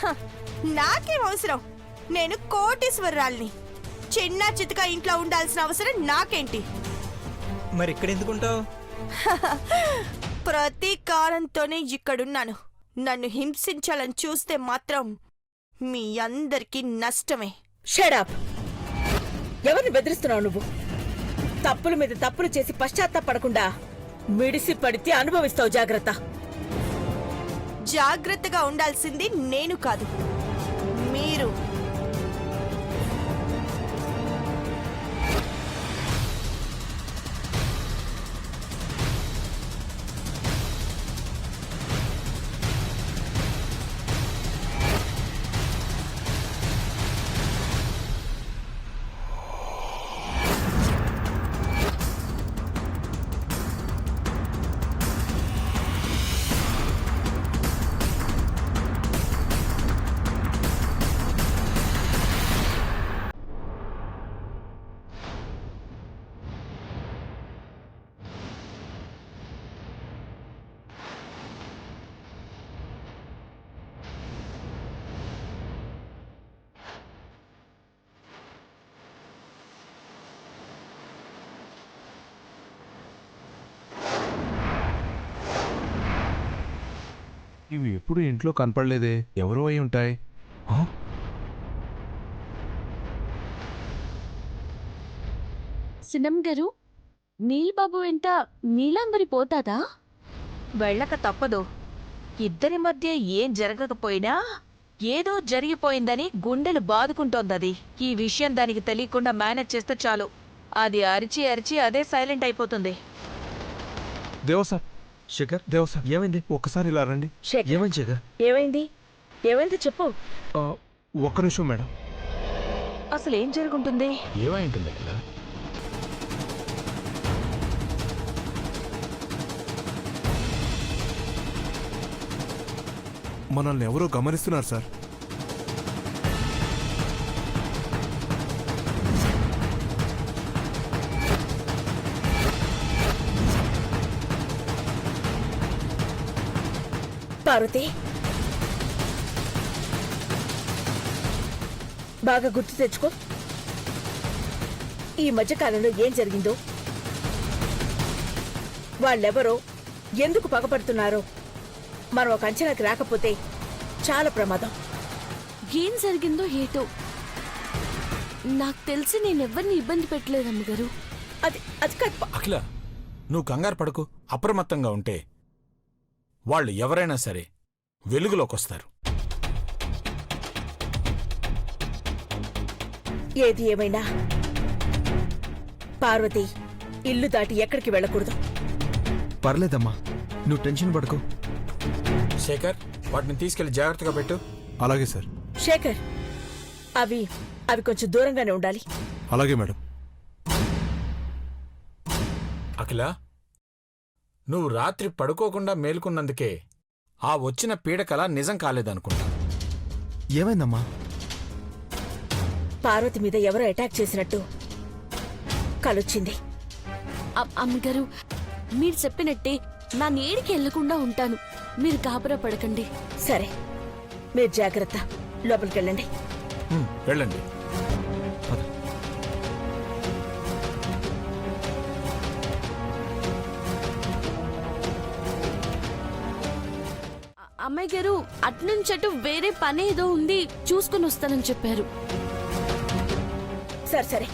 హ, నాకేం అవసరం? నేను కోటీశ్వరరాల్ని. చిన్న చితక ఇంట్లో ఉండాల్సిన అవసరం నాకేంటి? మరి ఇక్కడ ఎందుకుంటావు? ప్రతీకారంతోనే ఇక్కడున్నాను. నన్ను హింసించాలని చూస్తే మాత్రం మీ అందరికీ నష్టమే. షడప్! ఎవరిని బెదిరిస్తున్నావు నువ్వు? తప్పుల మీద తప్పులు చేసి పశ్చాత్తాపడకుండా మిడిసి పడితే అనుభవిస్తావు. జాగ్రత్త. జాగ్రత్తగా ఉండాల్సింది నేను కాదు, మీరు. ఇవి ఎప్పుడు ఇంట్లో కనపడలేదే. ఎవరో అయి ఉంటాయి. హ? సినం గారు, నీల్ బాబు వెంట నీలాంబరి పోతాదా? వెళ్ళక తప్పదు. ఇద్దరి మధ్య ఏం జరగకపోయినా ఏదో జరిగిపోయిందని గుండెలు బాదుకుంటోందది. ఈ విషయం దానికి తెలియకుండా మేనేజ్ చేస్తే చాలు. అది అరిచి అరిచి అదే సైలెంట్ అయిపోతుంది. దేవసా శేఖర్, దేవసా ఏమైంది? ఒక్కసారి ఇలా రండి. శేఖర్. ఏమైంది శేఖర్? ఏమైంది? ఏమైంది చెప్పు. ఒక్క నిమిషం మేడం. అసలు ఏం జరుగుంటుంది? ఏమై ఉంటుంది అఖిల? మనల్ని ఎవరో గమనిస్తున్నారు సార్. పార్వతి, బాగా గుర్తు తెచ్చుకో. ఈ మధ్యకాలంలో ఏం జరిగిందో, వాళ్ళెవరో, ఎందుకు పగపడుతున్నారో మనం ఒక అంచనాకి రాకపోతే చాలా ప్రమాదం. ఏం జరిగిందో ఏటో నాకు తెలిసి నేనెవ్వరిని ఇబ్బంది పెట్టలేదు అమ్మగారు. అది కాదు. అఖిల, నువ్వు కంగారు పడకు. అప్రమత్తంగా ఉంటే వాళ్ళు ఎవరైనా సరే వెలుగులోకొస్తారు. ఏది ఏమైనా పార్వతి ఇల్లు దాటి ఎక్కడికి వెళ్ళకూడదు. పర్లేదమ్మా, నువ్వు టెన్షన్ పడకు. శేఖర్, వాటిని తీసుకెళ్లి జాగ్రత్తగా పెట్టు. అలాగే సార్. శేఖర్, అవి కొంచెం దూరంగానే ఉండాలి. అలాగే మేడం. అఖిల, నువ్వు రాత్రి పడుకోకుండా మేలుకున్నందుకే ఆ వచ్చిన పీడకల నిజం కాలేదనుకుంటా. ఏమైందమ్మా? పార్వతి మీద ఎవరో అటాక్ చేసినట్టు కలొచ్చింది. అమ్మగారు, మీరు చెప్పినట్టే నా నేడికి వెళ్లకుండా ఉంటాను. మీరు గాబరా పడకండి. సరే, మీరు జాగ్రత్త. లోపలికెళ్ళండి. వెళ్ళండి. అమ్మాయి గారు, అట్నుంచటు వేరే పని ఏదో ఉంది, చూసుకుని వస్తానని చెప్పారు. సరే,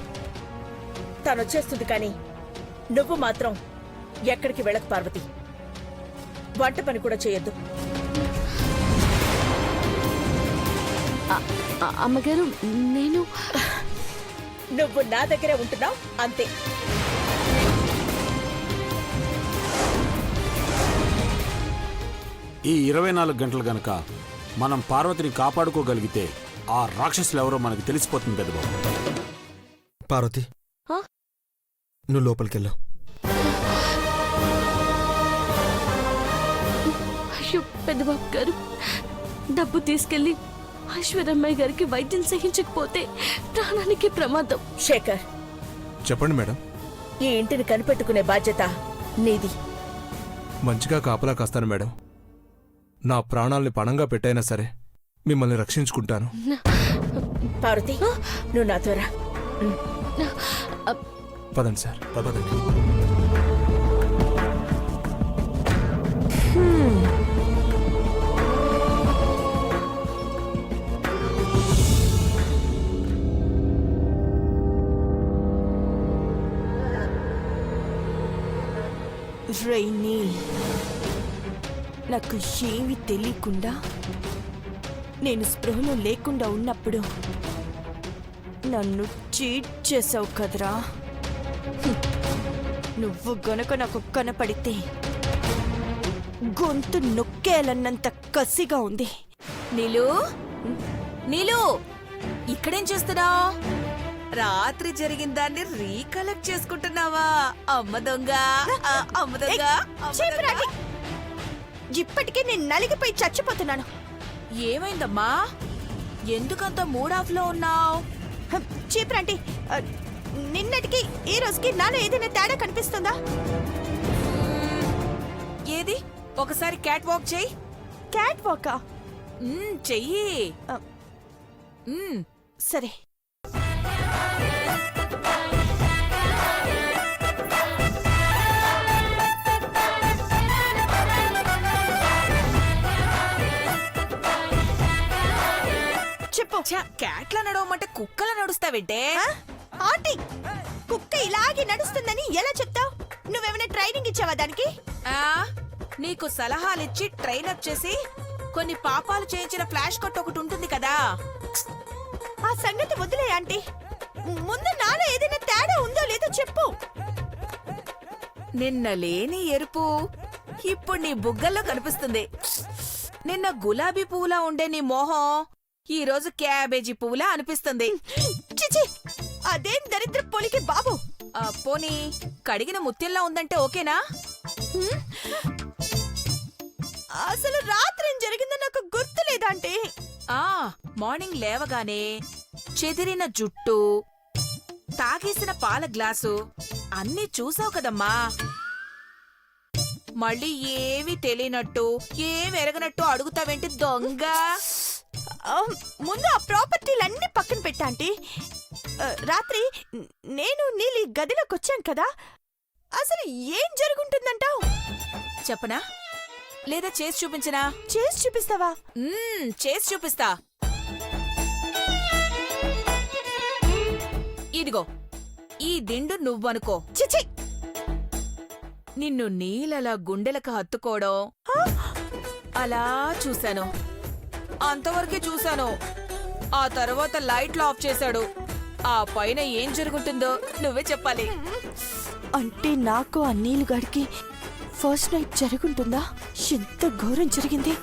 తను వచ్చేస్తుంది. కానీ నువ్వు మాత్రం ఎక్కడికి వెళ్ళకు పార్వతి. వంట పని కూడా చేయొద్దు. అమ్మగారు, నువ్వు నా దగ్గరే ఉంటున్నావు అంతే. ఈ 24 గంటలు గనక మనం పార్వతిని కాపాడుకోగలిగితే ఆ రాక్షసులు ఎవరో మనకి తెలిసిపోతుంది పెద్దబాబు. పార్వతి, హ? నువ్వు లోపలికెళ్ళావు. అయ్యో పెద్దబాబు గారు, డబ్బు తీసుకెళ్లి ఐశ్వర్యమ్మాయి గారికి వైద్యం సహించకపోతే ప్రాణానికి ప్రమాదం. శేఖర్, చెప్పండి మేడం. ఈ ఇంటిని కనిపెట్టుకునే బాధ్యత నీది. మంచిగా కాపలా కాస్తాను మేడం. నా ప్రాణాల్ని పణంగా పెట్టైనా సరే మిమ్మల్ని రక్షించుకుంటాను. పార్వతి నువ్వు నాతో రా. పదండి సార్, పదండి. రైనీ, నాకు ఏమీ తెలియకుండా నేను స్పృహలో లేకుండా ఉన్నప్పుడు నన్ను చీట్ చేసావు కదరా. నువ్వు గనక నాకు కనపడితే గొంతు నొక్కేయాలన్నంత కసిగా ఉంది. నీలు నీలు ఇక్కడేం చేస్తున్నావు? రాత్రి జరిగిన దాన్ని రీకలెక్ట్ చేసుకుంటున్నావా? అమ్మ దొంగ, అమ్మ దొంగ, చీపురాంటి, ఇప్పటికే నేను నలిగిపోయి చచ్చిపోతున్నాను. ఏమైందమ్మా? ఎందుకంత మూడ్ ఆఫ్ లో ఉన్నావు? చీపురాంటి, నిన్నటికి ఈ రోజుకి నాలో ఏదైనా తేడా కనిపిస్తుందా? ఏది ఒకసారి క్యాట్ వాక్ చెయ్యి. క్యాట్ వాకా? చెయ్యి. సరే. చెప్పు. క్యాట్లా నడవమంటే కుక్కలా నడుస్తావేంటే? ఆంటీ, కుక్క ఇలాగే నడుస్తుందని ఎలా చెప్తావు? నువ్వేమైనా ట్రైనింగ్ ఇచ్చావా దానికి? నీకు సలహాలిచ్చి ట్రైన్ అప్ చేసి కొన్ని పాపాలు చేయించిన ఫ్లాష్ కట్ ఒకటి ఉంటుంది కదా. ఆ సంగతి వదిలే ఆంటీ. ముందు నాలో ఏదైనా తేడా ఉందో లేదో చెప్పు. నిన్న లేని ఎరుపు ఇప్పుడు నీ బుగ్గల్లో కనిపిస్తుంది. నిన్న గులాబీ పువ్వులా ఉండే నీ మోహం ఈ రోజు క్యాబేజీ పువ్వులా అనిపిస్తుంది. చిచి, అదేం దరిద్ర పొలికి బాబు. పోనీ కడిగిన ముత్యంలా ఉందంటే ఓకేనా? అసలు రాత్రి ఏం జరిగిందో నాకు గుర్తులేదంటే. మార్నింగ్ లేవగానే చెదిరిన జుట్టు, తాగేసిన పాల గ్లాసు అన్నీ చూసావు కదమ్మా. మళ్ళీ ఏమీ తెలియనట్టు ఏమి ఎరగనట్టు అడుగుతావేంటి దొంగ? ముందు ఆ ప్రాపర్టీలన్నీ పక్కన పెట్టాంటీ. రాత్రి నేను నీలి గదిలోకి వచ్చాను కదా, అసలు ఏం జరుగుంటుందంటావు? చెప్పనా లేదా చేసి చూపించనా? చేసి చూపిస్తావా? చేసి చూపిస్తా. ఇదిగో ఈ దిండు నువ్వనుకో. చిచి, నిన్ను నీళ్ళలా గుండెలకు హత్తుకోవడం అలా చూశాను. అంతవరకే చూశాను. ఆ తర్వాత లైట్లు ఆఫ్ చేశాడు. ఆ పైన ఏం జరుగుతుందో నువ్వే చెప్పాలి. అంటే నాకు ఆ నీలుగాడికి ఫస్ట్ నైట్ జరుగుంటుందా? ఎంత ఘోరం జరిగింది.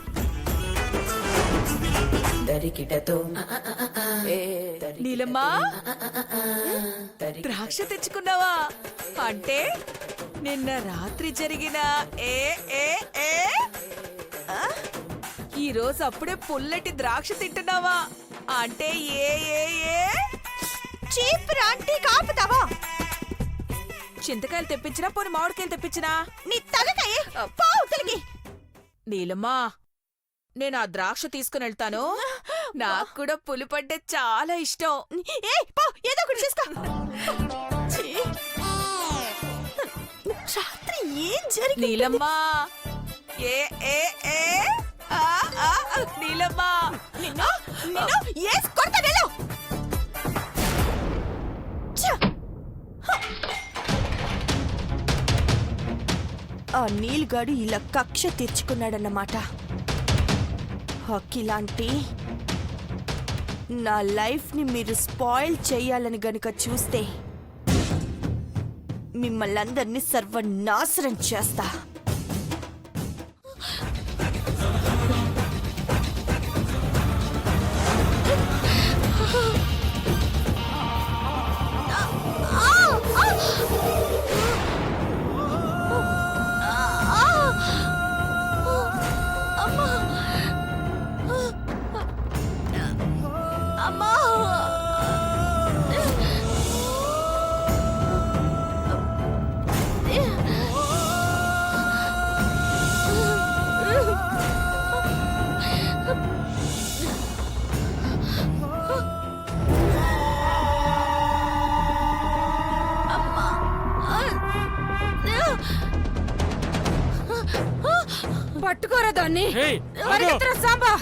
నీలమ్మా, ద్రాక్ష తెచ్చుకున్నావా? అంటే నిన్న రాత్రి జరిగిన ఏ ఏ ఏ ఈ రోజు అప్పుడే పుల్లటి ద్రాక్ష తింటున్నావా? అంటే ఏ ఏ ఏ చీపురా ఆంటీ, కాపుతావా? చింతకాయలు తెప్పించినా పోనీ మామిడికాయలు తెప్పించినా? నీ తలకాయ పావు తలకి. నీలమ్మా, నేను ఆ ద్రాక్ష తీసుకుని వెళ్తాను. నాకు కూడా పులిపంటే చాలా ఇష్టం. ఏదో ఒకటి చేసుకో. రాత్రి ఏం జరిగింది? నీలమ్మా, ఏ ఏ ఏ నీలమ్మా, నిన్ను ఏసి కొడతా వెళ్ళు. ఆ నీలుగాడు ఇలా కక్ష తీర్చుకున్నాడన్నమాట. అఖిలాంటి, నా లైఫ్ ని మీరు స్పాయిల్ చేయాలని గనుక చూస్తే మిమ్మల్ని అందరినీ సర్వనాశనం చేస్తా. పట్టుకోరా దాన్ని ఏయ్, ఆగు! పరిగెత్తరా సాంబా.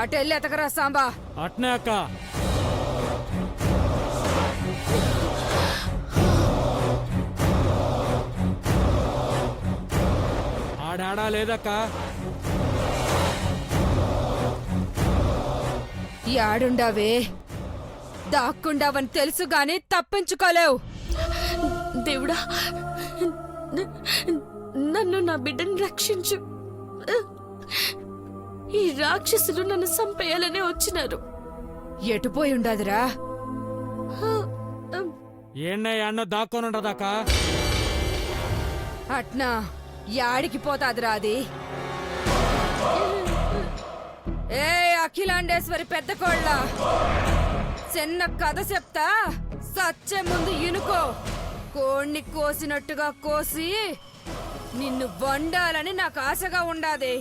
అటు వెళ్ళి ఎతకరా సాంబా. అట్నే అక్క. ఆడాడా లేదక్క. యాడుండావే? దాక్కుండావని తెలుసు గాని తప్పించుకోలేవు. దేవుడా, నన్ను నా బిడ్డని రక్షించు. ఈ రాక్షసులు నన్ను చంపేయాలనే వచ్చినారు. ఎటుపోయి ఉండదురా? ఏన్నయ్య అన్న దాక్కోనుండదాక. అట్నా యాడికి పోతాదిరా అది? ఏ అఖిలాండేశ్వరి పెద్ద కోళ్ళ, చిన్న కథ చెప్తా, సచ్చే ముందు ఇనుకో. కోణ్ణి కోసినట్టుగా కోసి నిన్ను వండాలని నాకు ఆశగా ఉండాది.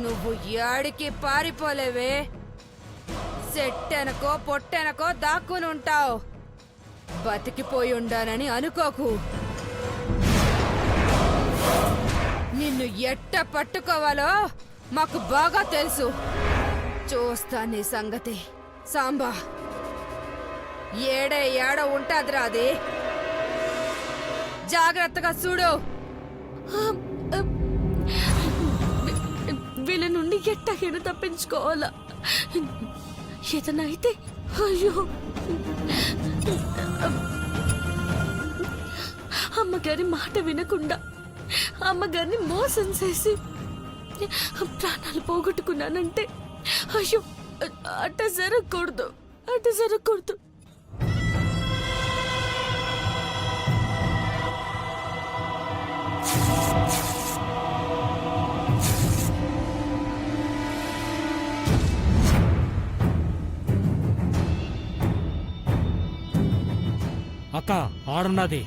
నువ్వు యాడికి పారిపోలేవే. చెట్టెనకో పొట్టెనకో దాక్కుని ఉంటావు. బతికిపోయి ఉండానని అనుకోకు. నిన్ను ఎట్ట పట్టుకోవాలో మాకు బాగా తెలుసు. చూస్తా నీ సంగతి. సాంబా, ఏడ ఉంటాదిరా అది. జాగ్రత్తగా చూడు. వీళ్ళ నుండి ఎట్టగైనా తప్పించుకోవాలా? ఏదైనా అయితే అయ్యో, అమ్మగారి మాట వినకుండా అమ్మగారిని మోసం చేసి ప్రాణాలు పోగొట్టుకున్నానంటే అయ్యో, అట్ట జరగకూడదు, అట్ట జరగకూడదు. అక్క ఆడున్నది.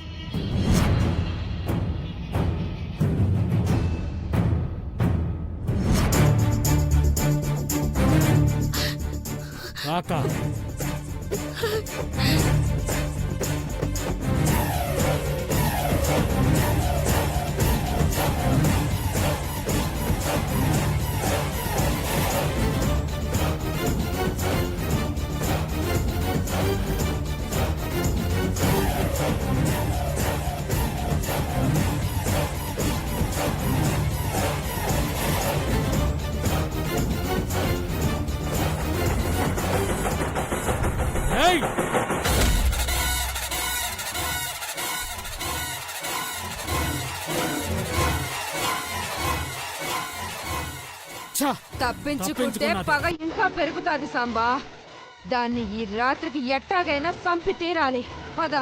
అక్క తప్పించుకుంటే పగ ఇంకా పెరుగుతాది సాంబా. దాన్ని ఈ రాత్రికి ఎట్టాగైనా చంపి తీరాలి. పద.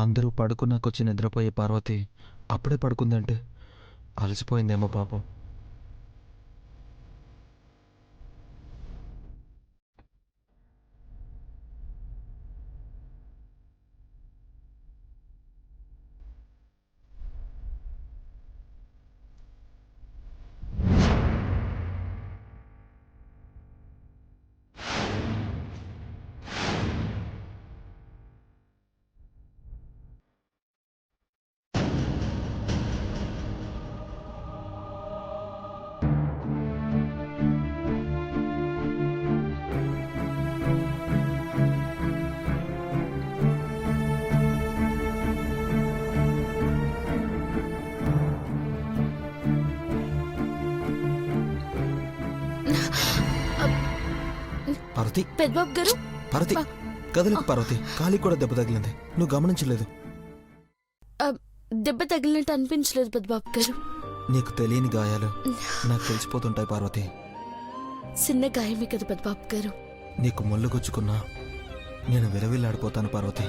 అందరూ పడుకున్నాకొచ్చి నిద్రపోయే పార్వతి అప్పుడే పడుకుందంటే అలసిపోయిందేమో పాపం. పార్వతి పెద్దబాబు గారు పార్వతి కదలకు పార్వతి కాలికి కూడా దెబ్బ తగిలింది నువ్వు గమనించలేదు. ఆ, దెబ్బ తగిలినట్టు అనిపించలేదు పెద్దబాబు గారు. నీకు తెలియని గాయాలు నాకు తెలిసిపోతుంటాయి పార్వతి. చిన్న గాయమే కదా పెద్దబాబు గారు. నీకు ముళ్ళు గుచ్చుకున్నా నేను విలవిల్లాడిపోతాను పార్వతి.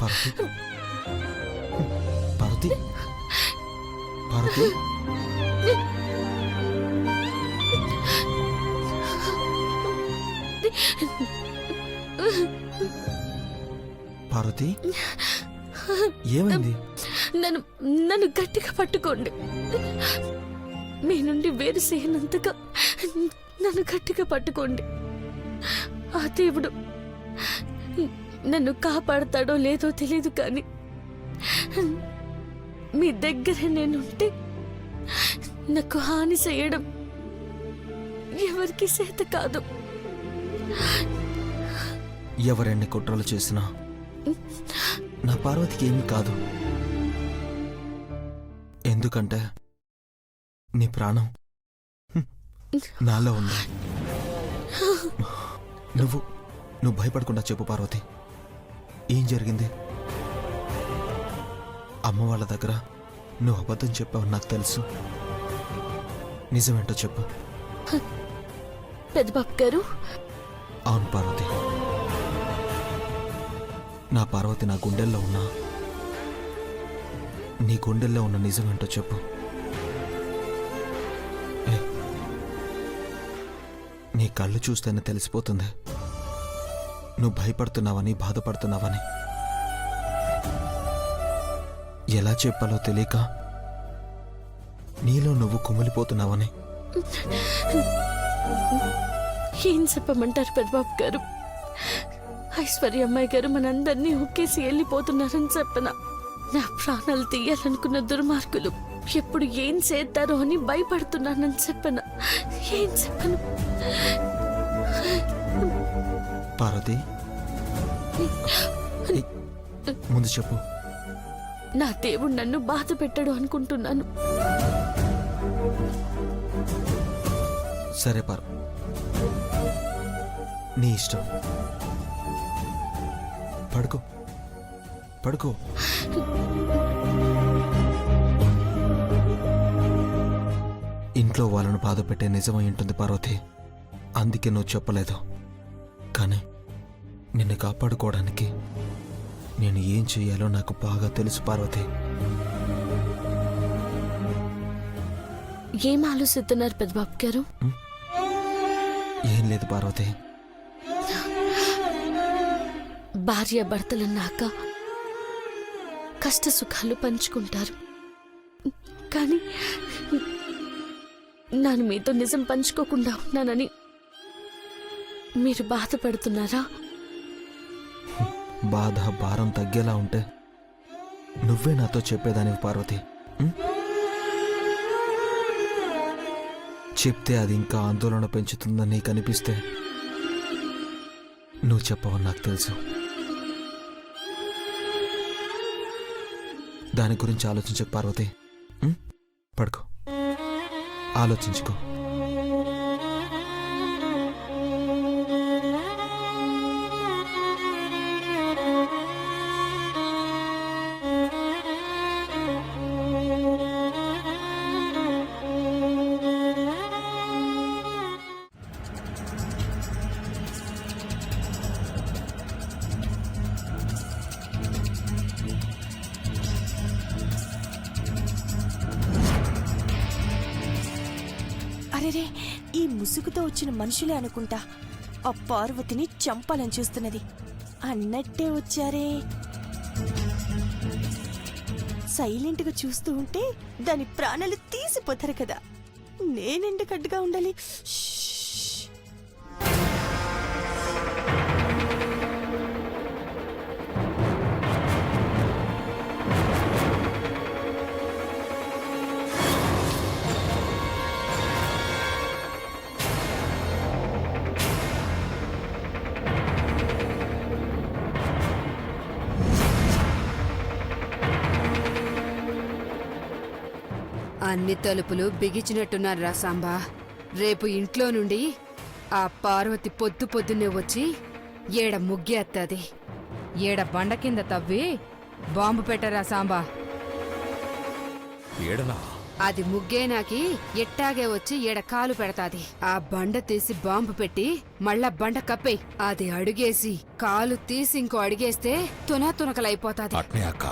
పార్వతి పార్వతి పార్వతి పార్వతి ఏమైంది? నన్ను నన్ను గట్టిగా పట్టుకోండి. మీ నుండి వేరు చేయనంతగా నన్ను గట్టిగా పట్టుకోండి. ఆ దేవుడు నన్ను కాపాడతాడో లేదో తెలీదు, కానీ మీ దగ్గర నేనుంటే నాకు హాని చేయడం ఎవరికి చేత కాదు. ఎవరెన్ని కుట్రలు చేసినా నా పార్వతికి ఏమీ కాదు. ఎందుకంటే నీ ప్రాణం నాలో ఉంది. నువ్వు భయపడకుండా చెప్పు పార్వతి, ఏం జరిగింది? అమ్మ వాళ్ళ దగ్గర నువ్వు అబద్ధం చెప్పావని నాకు తెలుసు. నిజమేంటో చెప్పు. పెద్దబాబు గారు, అవును పార్వతి, నా పార్వతి నా గుండెల్లో ఉన్నా నీ గుండెల్లో ఉన్న నిజమేంటో చెప్పు. నీ కళ్ళు చూస్తేనే తెలిసిపోతుంది నువ్వు భయపడుతున్నావని, బాధపడుతున్నావని. ఎలా చెప్పాలో తెలియక నీలో నువ్వు కుమిలిపోతున్నావని. ఏం చెప్పమంటారు పెద్దబాబు గారు? ఐశ్వర్య అమ్మాయి గారు మనందరినీ ఒక్కేసి వెళ్ళిపోతున్నారని చెప్పన. నా ప్రాణాలు తీయాలనుకున్న దుర్మార్గులు ఎప్పుడు ఏం చేద్దారో అని భయపడుతున్నానని చెప్పన. ఏం చెప్పను? పార్వతి, ముందు చెప్పు. నా దేవుడు నన్ను బాధ పెట్టాడు అనుకుంటున్నాను. సరే పారు, నీ ఇష్టం. పడుకో పడుకో. ఇంట్లో వాళ్ళను బాధ పెట్టే నిజమై ఉంటుంది పార్వతి, అందుకే నువ్వు చెప్పలేదు. కానీ నిన్ను కాపాడుకోవడానికి నేను ఏం చెయ్యాలో నాకు బాగా తెలుసు పార్వతి. ఏం ఆలోచిస్తున్నారు పెద్దబాబు గారు? ఏం లేదు పార్వతి. భార్య భర్తలన్నాక కష్ట సుఖాలు పంచుకుంటారు, కానీ నేను మీతో నిజం పంచుకోకుండా ఉన్నానని మీరు బాధపడుతున్నారా? బాధ భారం తగ్గేలా ఉంటే నువ్వే నాతో చెప్పేదానివి పార్వతి. చెప్తే అది ఇంకా ఆందోళన పెంచుతుందని నీకు అనిపిస్తే నువ్వు చెప్పవని నాకు తెలుసు. దాని గురించి ఆలోచించకు పార్వతి. పడుకో, ఆలోచించుకో. అరెరే, ఈ ముసుగుతో వచ్చిన మనుషులే అనుకుంటా ఆ పార్వతిని చంపాలని చూస్తున్నది. అన్నట్టే వచ్చారే. సైలెంట్గా చూస్తూ ఉంటే దాని ప్రాణాలు తీసిపోతారు కదా. నేనెందుకు అడ్డుగా ఉండాలి? అన్ని తలుపులు బిగించినట్టున్నారా సాంబా. రేపు ఇంట్లో నుండి ఆ పార్వతి పొద్దున్నే వచ్చి ఏడ ముగ్గేత్తది. ఏడ బండ కింద తవ్వి బాంబు పెట్టరా సాంబా. ఏడనా? అది ముగ్గేనాకి ఎట్టాగే వచ్చి ఏడ కాలు పెడతాది. ఆ బండ తీసి బాంబు పెట్టి మళ్ళా బండ కప్పేయ్. అది అడుగేసి కాలు తీసి ఇంకో అడిగేస్తే తునకలైపోతాది. అట్నే అక్క.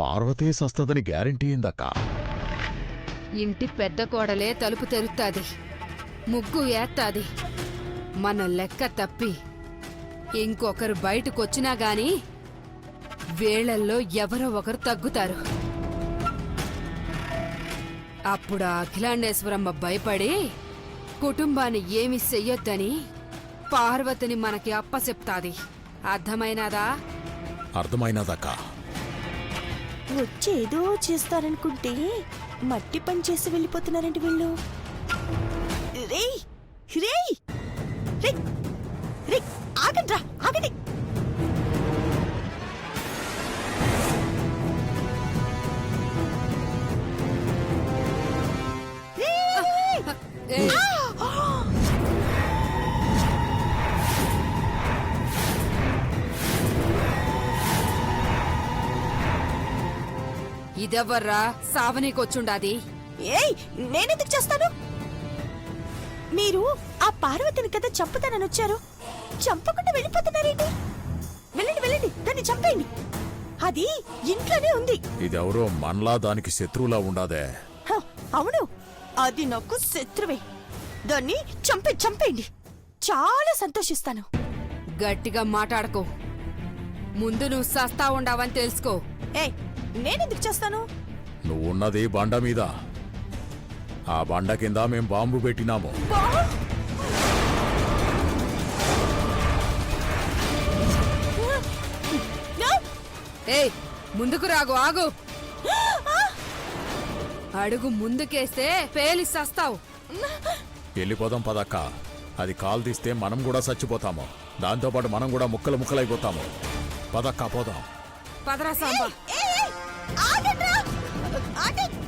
పార్వతీ సస్తదని గ్యారంటీ ఏందక్క? ఇంటి పెద్ద కోడలే తలుపు తెరుస్తాది, ముగ్గు ఏత్తాది. మన లెక్క తప్పి ఇంకొకరు బయటకొచ్చినా గాని వేళల్లో ఎవరో ఒకరు తగ్గుతారు. అప్పుడు ఆ అఖిలాండేశ్వరమ్మ భయపడి కుటుంబాన్ని ఏమి చెయ్యొద్దని పార్వతిని మనకి అప్పచెప్తాది. అర్థమైనాదా? అర్థమైనదక్క. వచ్చేదో చేస్తారనుకుంటే మట్టి పని చేసి వెళ్ళిపోతున్నారండి వీళ్ళు. రేయ్ రేయ్ రేయ్ రేయ్ ఆగండ్రా, ఆగండి. ఇదెవర్రా సావనీకొచ్చుండాది? ఏయ్ నేనెందుకు చేస్తాను? మీరు ఆ పార్వతిని కదా చంపుతానని వచ్చారు, చంపకుండా వెళ్ళిపోతున్నారేంటి? వెళ్ళండి వెళ్ళండి, దాన్ని చంపేయండి. అది ఇంట్లోనే ఉంది. ఇదెవరో మనలా దానికి శత్రువులా ఉండాదే. అవును, అది నాకు శత్రువే. దాన్ని చంపేయండి. చాలా సంతోషిస్తాను. గట్టిగా మాట్లాడకో. ముందు నువ్వు సస్తా ఉండవని తెలుసుకో. ఏయ్ నేనెందుకు చేస్తాను? నువ్వున్నది బండ మీద. ఆ బండ కింద మేం బాంబు పెట్టినాము. ఏయ్ ముందుకు రాగు, ఆగు. అడుగు ముందుకేస్తే పేలి సస్తావు. వెళ్ళిపోదాం పదక్క. అది కాలు తీస్తే మనం కూడా చచ్చిపోతాము. దాంతోపాటు మనం కూడా ముక్కలైపోతాము. పదక్క పోదాం. పదరా సాంబా. ఆగండ్రా, ఆగండి.